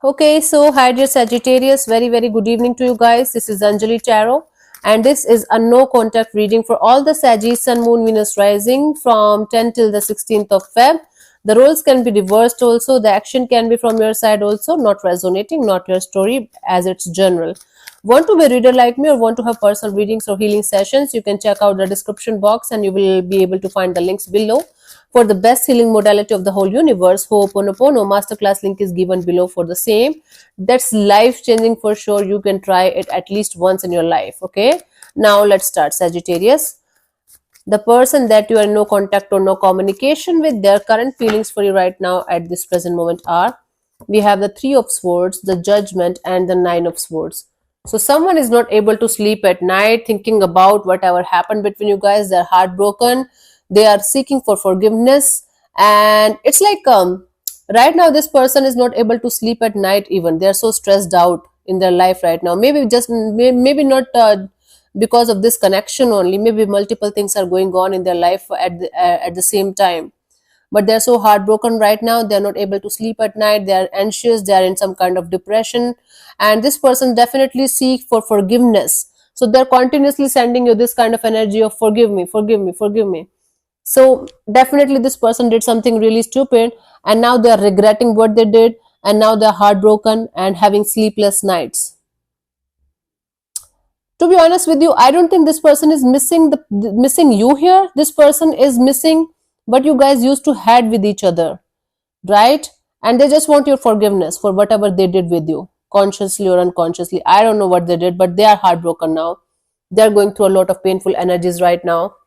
Okay, so hi dear Sagittarius, very good evening to you guys. This is Anjali Tarot, and this is a no contact reading for all the Sagittarius Sun, Moon, Venus rising from 10 till the 16th of Feb. The roles can be reversed also, the action can be from your side also, not resonating, not your story as it's general. Want to be a reader like me or want to have personal readings or healing sessions, you can check out the description box and you will be able to find the links below. For the best healing modality of the whole universe, Ho'oponopono masterclass link is given below for the same. That's life changing for sure. You can try it at least once in your life. Okay. Now let's start. Sagittarius. The person that you are in no contact or no communication with, their current feelings for you right now at this present moment are, we have the Three of Swords, the Judgment, and the Nine of Swords. So someone is not able to sleep at night thinking about whatever happened between you guys. They're heartbroken. They are seeking for forgiveness. And it's like right now this person is not able to sleep at night even. They're so stressed out in their life right now. Maybe just maybe not because of this connection only. Maybe multiple things are going on in their life at the same time, but they're so heartbroken right now. They're not able to sleep at night. They're anxious. They're in some kind of depression, and this person definitely seek for forgiveness. So they're continuously sending you this kind of energy of forgive me, forgive me, forgive me. So definitely this person did something really stupid, and now they're regretting what they did, and now they're heartbroken and having sleepless nights. To be honest with you, I don't think this person is missing you here. This person is missing what you guys used to had with each other, right? And they just want your forgiveness for whatever they did with you, consciously or unconsciously. I don't know what they did, but they are heartbroken now. They're going through a lot of painful energies right now,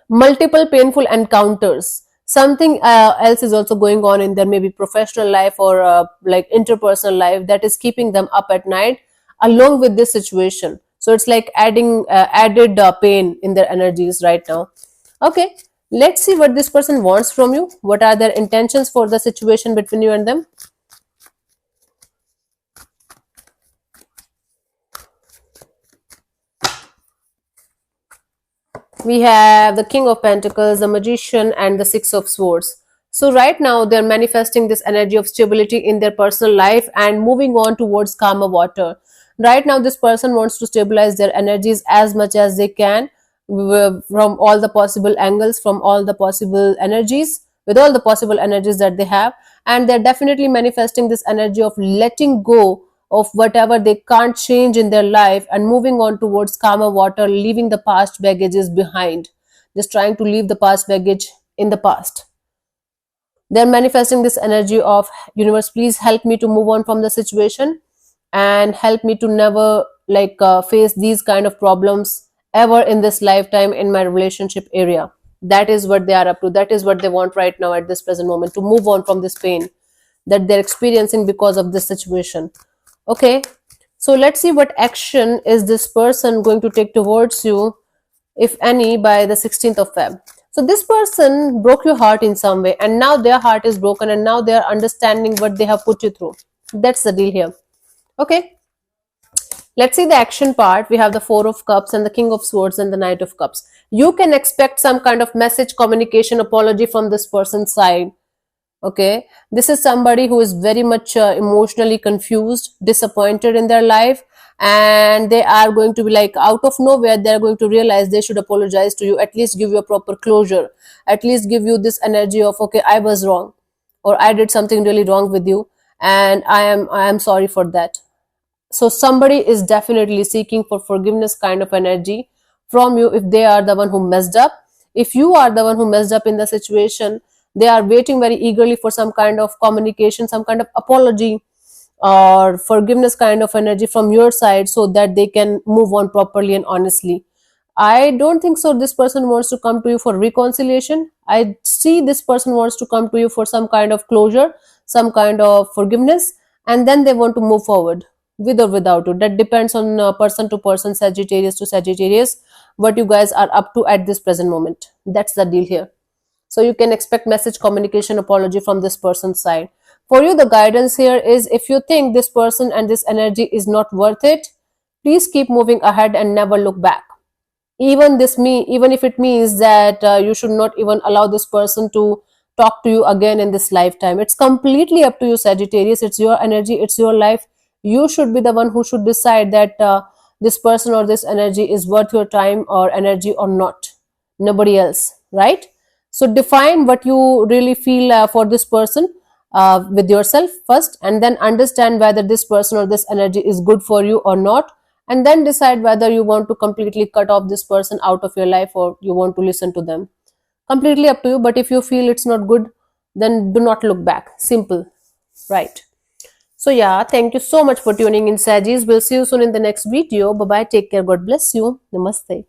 multiple painful encounters. Something else is also going on in their maybe professional life or like interpersonal life that is keeping them up at night along with this situation. So it's like adding added pain in their energies right now. Okay, let's see what this person wants from you. What are their intentions for the situation between you and them? We have the King of Pentacles, the Magician, and the Six of Swords. So right now they're manifesting this energy of stability in their personal life and moving on towards calmer water. Right now this person wants to stabilize their energies as much as they can from all the possible angles, from all the possible energies, with all the possible energies that they have. And they're definitely manifesting this energy of letting go of whatever they can't change in their life and moving on towards calmer water, leaving the past baggages behind, just trying to leave the past baggage in the past. They're manifesting this energy of, universe, please help me to move on from the situation and help me to never face these kind of problems ever in this lifetime in my relationship area. That is what they are up to. That is what they want right now at this present moment, to move on from this pain that they're experiencing because of this situation. Okay, so let's see what action is this person going to take towards you, if any, by the 16th of Feb. So this person broke your heart in some way, and now their heart is broken, and now they are understanding what they have put you through. That's the deal here. Okay, let's see the action part. We have the Four of Cups and the King of Swords and the Knight of Cups. You can expect some kind of message, communication, apology from this person's side. Okay, this is somebody who is very much emotionally confused, disappointed in their life, and they are going to be like, out of nowhere they're going to realize they should apologize to you, at least give you a proper closure, at least give you this energy of, okay, I was wrong, or I did something really wrong with you, and I am sorry for that. So somebody is definitely seeking for forgiveness kind of energy from you if they are the one who messed up. If you are the one who messed up in the situation, they are waiting very eagerly for some kind of communication, some kind of apology or forgiveness kind of energy from your side, so that they can move on properly and honestly. I don't think so this person wants to come to you for reconciliation. I see this person wants to come to you for some kind of closure, some kind of forgiveness, and then they want to move forward with or without you. That depends on person to person, Sagittarius to Sagittarius, what you guys are up to at this present moment. That's the deal here. So you can expect message, communication, apology from this person's side. For you, the guidance here is, if you think this person and this energy is not worth it, please keep moving ahead and never look back. Even if it means that you should not even allow this person to talk to you again in this lifetime. It's completely up to you, Sagittarius. It's your energy, it's your life. You should be the one who should decide that this person or this energy is worth your time or energy or not. Nobody else, right? So define what you really feel for this person with yourself first, and then understand whether this person or this energy is good for you or not, and then decide whether you want to completely cut off this person out of your life or you want to listen to them. Completely up to you, but if you feel it's not good, then do not look back. Simple, right? So yeah, thank you so much for tuning in, Sagis. We'll see you soon in the next video. Bye bye, take care, God bless you, namaste.